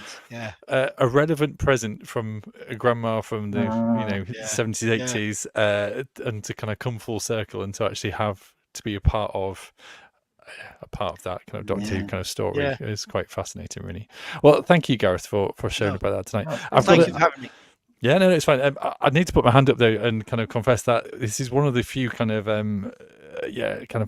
a relevant present from a grandma from the 70s, 80s, and to kind of come full circle and to actually have to be a part of that kind of Doctor Who kind of story. It's quite fascinating, really. Well, thank you, Gareth, for sharing about that tonight. Thank you for having me. Yeah, no, it's fine. I need to put my hand up though and kind of confess that this is one of the few kind of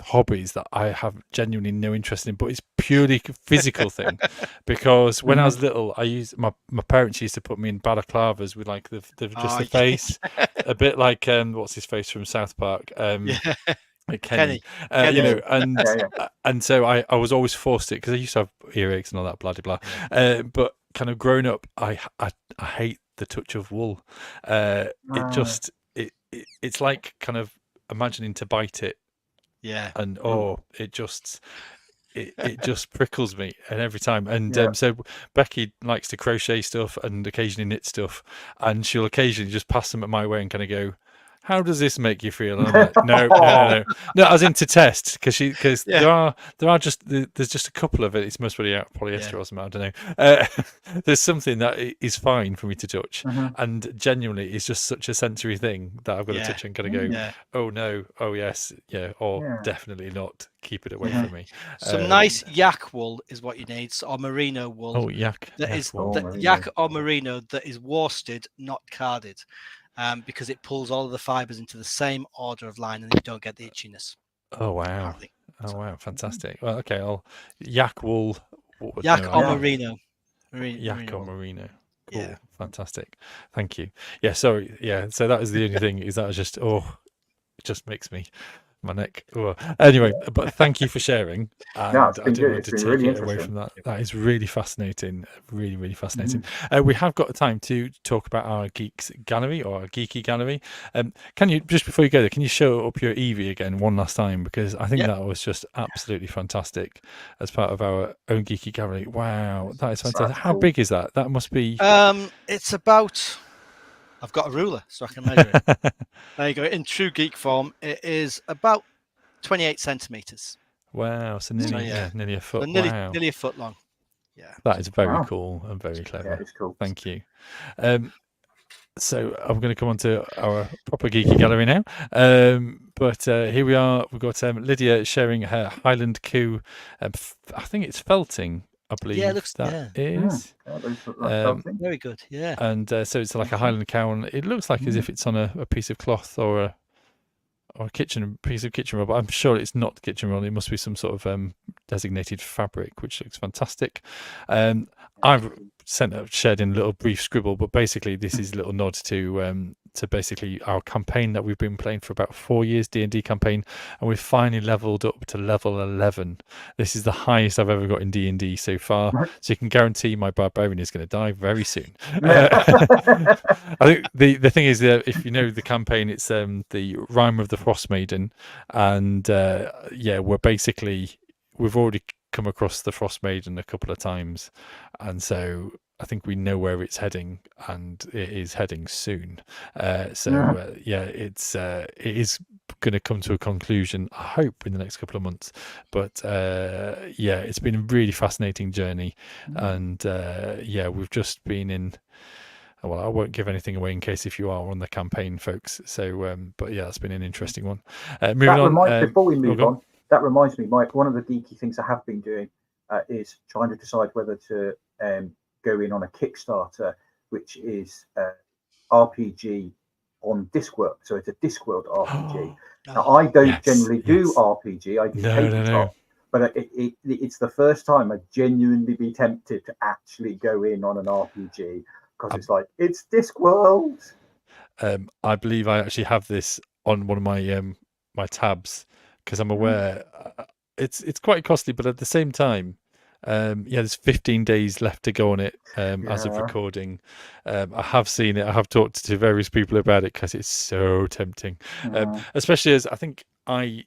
hobbies that I have genuinely no interest in, but it's purely a physical thing. Because when I was little, I used my parents used to put me in balaclavas with like the face, a bit like what's his face from South Park. Kenny. And so I was always forced to, because I used to have earaches and all that, blah blah blah. But kind of growing up, I hate the touch of wool. It's like kind of imagining to bite it. And it just prickles me, and every time. And so Becky likes to crochet stuff and occasionally knit stuff, and she'll occasionally just pass them my way and kind of go, how does this make you feel? And I'm like, no, as in to test, because there's just a couple of it. It's mostly out polyester or something, I don't know. There's something that is fine for me to touch, and genuinely it's just such a sensory thing that I've got to touch and kind of go, oh no, oh yes, or definitely not. Keep it away from me. Some nice yak wool is what you need, or merino wool. Oh, yak. Yak or merino that is worsted, not carded. Because it pulls all of the fibers into the same order of line, and you don't get the itchiness. Oh wow! Fantastic. Well, okay, I'll yak wool. Yak or merino. Yak or merino. Cool. Yeah, fantastic. Thank you. Yeah, sorry. Yeah, so that was the only thing. Is that was just it just makes me. My neck. Anyway, but thank you for sharing. And I don't want to take really it away from that. That is really fascinating. Really, really fascinating. We have got time to talk about our Geeks Gallery, or our Geeky Gallery. Can you, just before you go there, can you show up your Eevee again one last time? Because I think that was just absolutely fantastic as part of our own Geeky Gallery. Wow, that is fantastic. How big is that? That must be... It's about... I've got a ruler so I can measure it. There you go. In true geek form, it is about 28 centimeters. Wow, so nearly a foot. So nearly a foot long. Yeah, that is very cool and very clever. Yeah, it's cool. Thank you. So I'm going to come on to our proper geeky gallery now. But here we are. We've got Lydia sharing her Highland Coup. I think it's felting. I believe is. Very good. Yeah. And so it's like a Highland cow, and it looks like as if it's on a piece of cloth or a piece of kitchen roll. But I'm sure it's not kitchen roll. It must be some sort of designated fabric, which looks fantastic. I've shared in a little brief scribble, but basically this is a little nod to to basically our campaign that we've been playing for about 4 years, D&D campaign, and we've finally leveled up to level 11. This is the highest I've ever got in D&D so far, so you can guarantee my barbarian is going to die very soon. I think the thing is that if you know the campaign, it's the Rime of the Frost Maiden, and we've already come across the Frost Maiden a couple of times, and so I think we know where it's heading, and it is heading soon. It is going to come to a conclusion, I hope, in the next couple of months. But it's been a really fascinating journey, and we've just been in. Well, I won't give anything away in case if you are on the campaign, folks. So, but yeah, it's been an interesting one. Moving on. Before we move on, that reminds me, Mike. One of the geeky things I have been doing is trying to decide whether to go in on a Kickstarter, which is RPG on Discworld. So it's a Discworld RPG. Now, I don't generally do RPG. I do tabletop. But it's the first time I genuinely be tempted to actually go in on an RPG, because it's like, it's Discworld. I believe I actually have this on one of my my tabs, because I'm aware it's quite costly, but at the same time, there's 15 days left to go on it as of recording. I have seen it. I have talked to various people about it because it's so tempting, especially as I think I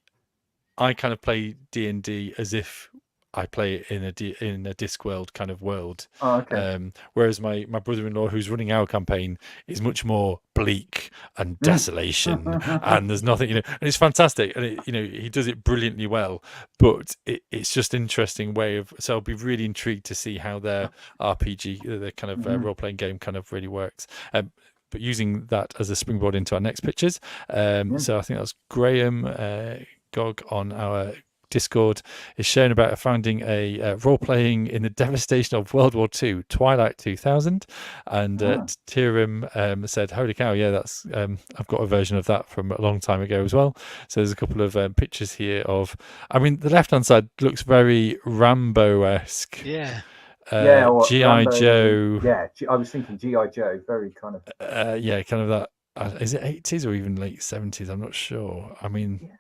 kind of play D&D as if I play it in a Discworld kind of world. Whereas my brother-in-law, who's running our campaign, is much more bleak and desolation, and there's nothing, and it's fantastic, and he does it brilliantly well. But it's just an interesting way of. So I'll be really intrigued to see how their RPG, their kind of role-playing game, kind of really works. But using that as a springboard into our next pictures. So I think that's Graham Gog on our Discord is sharing about founding a role-playing in the devastation of World War II, Twilight 2000, and Tiram said, "Holy cow, yeah, that's I've got a version of that from a long time ago as well." So there's a couple of pictures here of, I mean, the left-hand side looks very Rambo-esque. G.I. Joe. Yeah, I was thinking G.I. Joe, very kind of. Kind of that. Is it 80s or even late 70s? I'm not sure. I mean.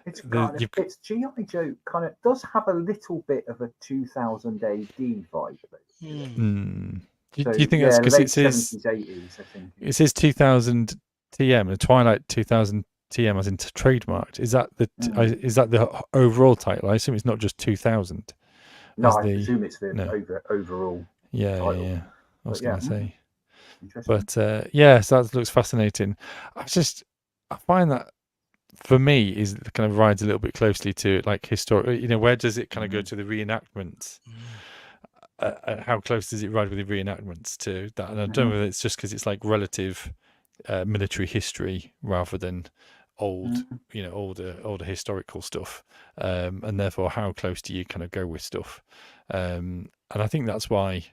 It's G.I. Joe kind of does have a little bit of a 2000 AD vibe. Do you think that's because it says 80s, I think. It says 2000 TM, the Twilight 2000 TM as in trademarked. Is that the overall title? I assume it's not just 2000. No, I presume it's the overall. Title. Yeah. I was going to say. But so that looks fascinating. I find that, for me, is kind of rides a little bit closely to like historic. Where does it kind of go to the reenactments? How close does it ride with the reenactments to that? And I don't know whether it's just because it's like relative military history rather than old, older historical stuff, and therefore how close do you kind of go with stuff? And I think that's why.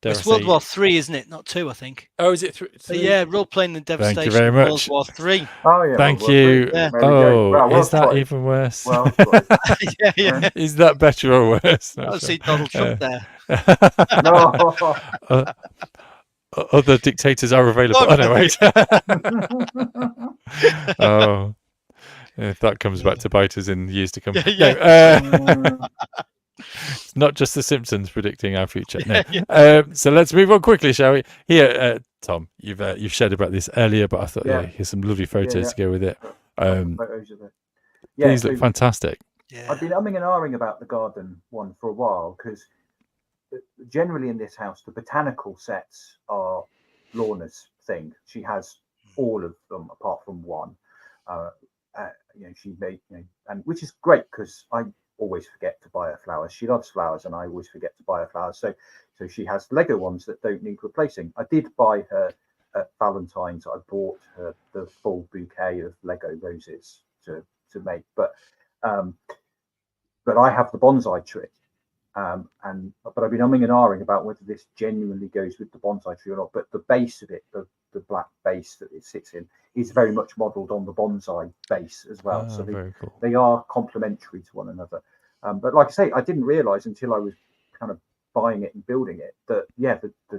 It's World War III, isn't it? Not 2, I think. Oh, is it 3? Yeah, role-playing the devastation. Thank you very much. World War III. Oh, yeah. Thank you. Yeah. Is that even worse? Well, yeah. Is that better or worse? I see Donald Trump there. Other dictators are available. Wait. If that comes back to bite us in years to come. It's not just the Simpsons predicting our future. No. So let's move on quickly, shall we? Here, Tom, you've shared about this earlier, but I thought here's some lovely photos to go with it. Photos of it. These look fantastic. I've been umming and ahhing about the garden one for a while, because generally in this house the botanical sets are Lorna's thing. She has all of them apart from one. She made, and which is great because I always forget to buy her flowers. She loves flowers, and I always forget to buy her flowers. So she has Lego ones that don't need replacing. I did buy her at Valentine's. I bought her the full bouquet of Lego roses to make, but I have the bonsai tree, but I've been umming and ahhing about whether this genuinely goes with the bonsai tree or not. But the base of it, the black base that it sits in, is very much modelled on the bonsai base as well. So they are complementary to one another. But like I say, I didn't realise until I was kind of buying it and building it, that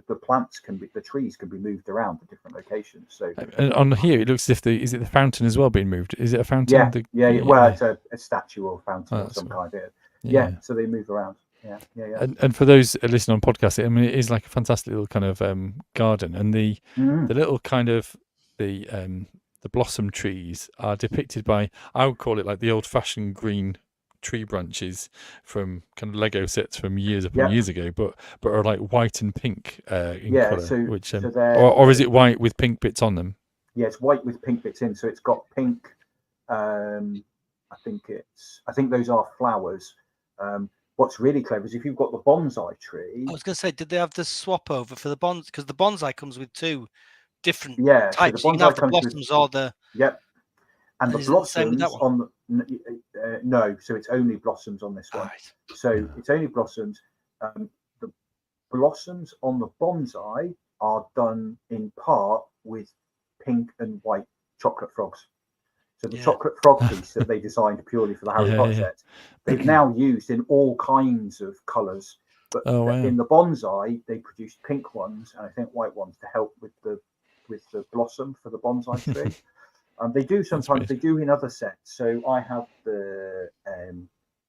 the plants can be, the trees can be moved around to different locations. So and on here it looks as if is it the fountain as well being moved? Is it a fountain? Yeah. Well, it's a statue or fountain of some kind. Yeah. So they move around. Yeah. And for those listening on podcast, I mean, it is like a fantastic little kind of garden, and the little kind of the blossom trees are depicted by, I would call it like the old-fashioned green tree branches from kind of Lego sets from years upon years ago, but are like white and pink in colour. Which or is it white with pink bits on them? Yeah, it's white with pink bits in. So it's got pink. I think those are flowers. What's really clever is if you've got the bonsai tree. I was going to say, did they have the swap over for the bonsai? Because the bonsai comes with two different types. So you can have the blossoms or the. Yep. And the blossoms on the no, so it's only blossoms on this one. Right. So it's only blossoms. The blossoms on the bonsai are done in part with pink and white chocolate frogs. So the chocolate frog piece that they designed purely for the Harry Potter set, they've now used in all kinds of colours. But in the bonsai, they produced pink ones and I think white ones to help with the blossom for the bonsai tree. They do sometimes. They do in other sets. So I have the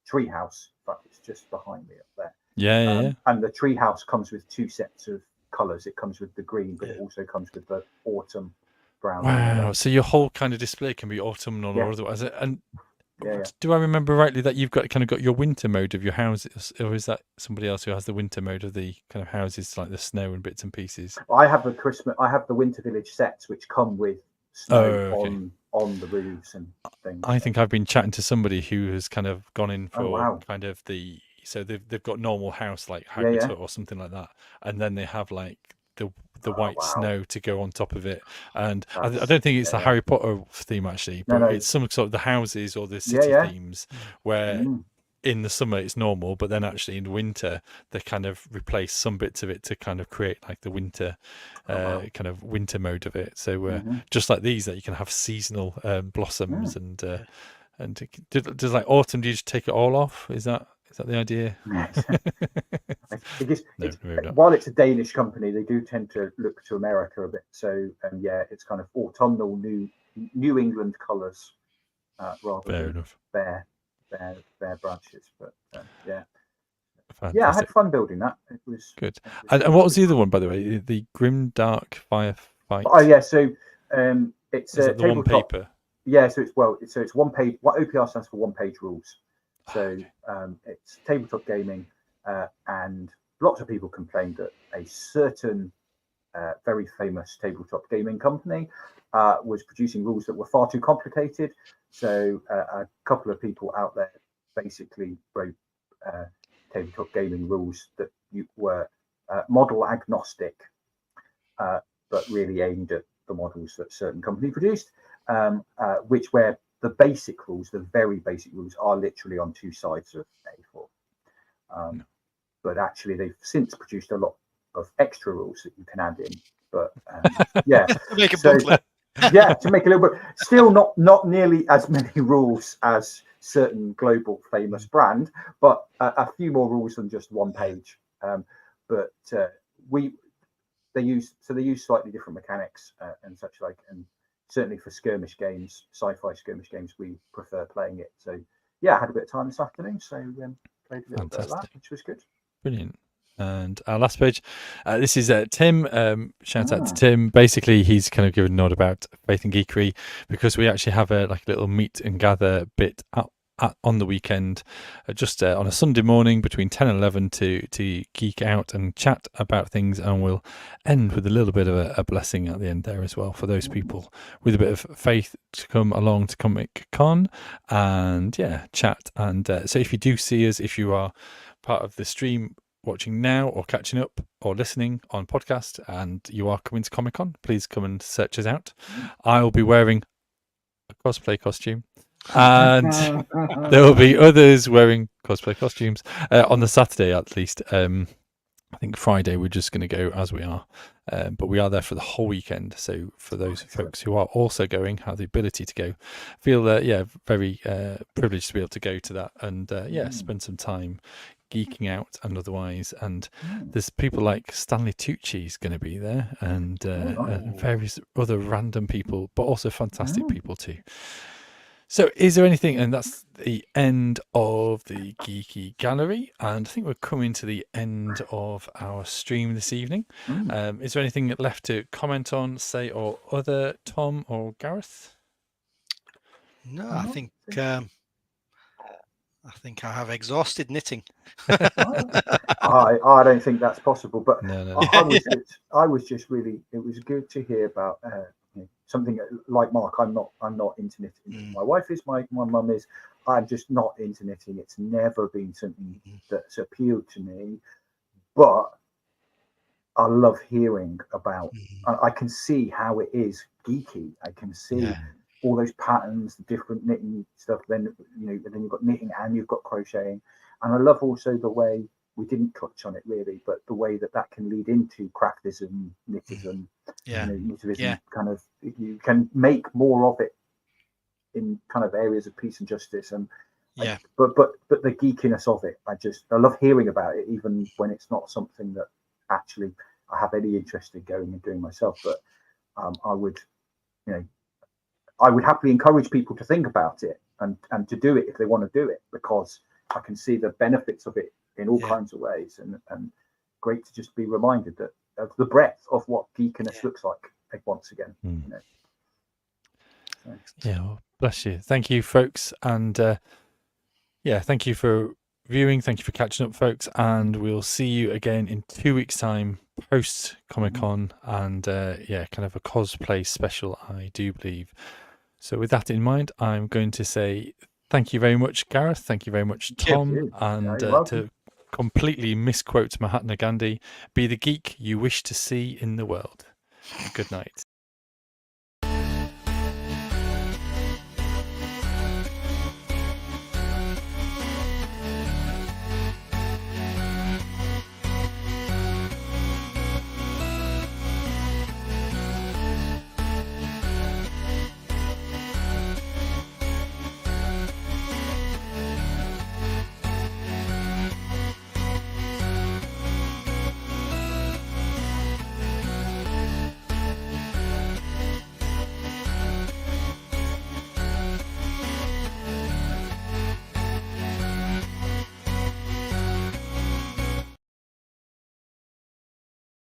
tree house. In fact, it's just behind me up there. Yeah. And the tree house comes with two sets of colours. It comes with the green, but it also comes with the autumn brown. Wow! So your whole kind of display can be autumnal or otherwise. And do I remember rightly that you've got your winter mode of your houses, or is that somebody else who has the winter mode of the kind of houses, like the snow and bits and pieces? I have the Winter Village sets, which come with snow on the roofs and things. I think I've been chatting to somebody who has kind of gone in for kind of so they've got normal house like Habitat or something like that, and then they have like the white snow to go on top of it. And I don't think it's the Harry Potter theme actually, but it's some sort of the houses or the city themes where in the summer it's normal, but then actually in winter they kind of replace some bits of it to kind of create like the winter kind of winter mode of it. So just like these, that you can have seasonal blossoms and does like autumn, do you just take it all off? Is that the idea? While it's a Danish company, they do tend to look to America a bit. So it's kind of autumnal New England colours rather than bare branches. But I had fun building that. It was good. And what was the other one, by the way? The Grim Dark Firefight. Oh yeah, so it's the one paper. Yeah, so it's 1 page. What OPR stands for 1 page rules. So it's tabletop gaming, and lots of people complained that a certain very famous tabletop gaming company was producing rules that were far too complicated. So a couple of people out there basically wrote tabletop gaming rules that were model agnostic, but really aimed at the models that certain company produced, where the basic rules, the very basic rules, are literally on 2 sides of A4. But actually, they've since produced a lot of extra rules that you can add in. But to make a booklet. To make a little bit. Still not nearly as many rules as certain global famous brand, but a few more rules than just 1 page. But they use slightly different mechanics and such like, and certainly for skirmish games, sci-fi skirmish games, we prefer playing it. So I had a bit of time this afternoon, so played a little bit of that, which was good. Brilliant. And our last page, this is Tim. Shout out to Tim. Basically, he's kind of given a nod about Faith and Geekery, because we actually have a little meet and gather bit on the weekend, just on a Sunday morning between 10 and 11 to geek out and chat about things, and we'll end with a little bit of a blessing at the end there as well for those people with a bit of faith to come along to Comic Con and chat. And so if you do see us, if you are part of the stream watching now or catching up or listening on podcast and you are coming to Comic Con, please come and search us out. I'll be wearing a cosplay costume, and there will be others wearing cosplay costumes on the Saturday at least. I think Friday we're just going to go as we are, but we are there for the whole weekend. So for those folks who are also going, have the ability to go, feel very privileged to be able to go to that and spend some time geeking out and otherwise. And there's people like Stanley Tucci's going to be there, and various other random people, but also fantastic people too. So is there anything, and that's the end of the Geeky Gallery, and I think we're coming to the end of our stream this evening. Is there anything left to comment on, say, or other, Tom or Gareth? No, I think I have exhausted knitting. I don't think that's possible, but No. I was just really, it was good to hear about something like Mark. I'm not into knitting. My wife is, my mum is. I'm just not into knitting. It's never been something that's appealed to me, but I love hearing about. I can see how it is geeky. I can see all those patterns, the different knitting stuff. Then then you've got knitting and you've got crocheting, and I love also the way, we didn't touch on it really, but the way that can lead into craftism, knittism, knittivism. Kind of, you can make more of it in kind of areas of peace and justice, and but the geekiness of it, I love hearing about it, even when it's not something that actually I have any interest in going and doing myself. But I would happily encourage people to think about it and to do it if they want to do it, because I can see the benefits of it in all kinds of ways, and great to just be reminded that of the breadth of what geekiness looks like once again. Well, bless you. Thank you, folks, and thank you for viewing. Thank you for catching up, folks, and we'll see you again in 2 weeks' time, post Comic-Con, and kind of a cosplay special, I do believe. So with that in mind, I'm going to say thank you very much, Gareth. Thank you very much, Tom. And to completely misquote Mahatma Gandhi, be the geek you wish to see in the world. Good night.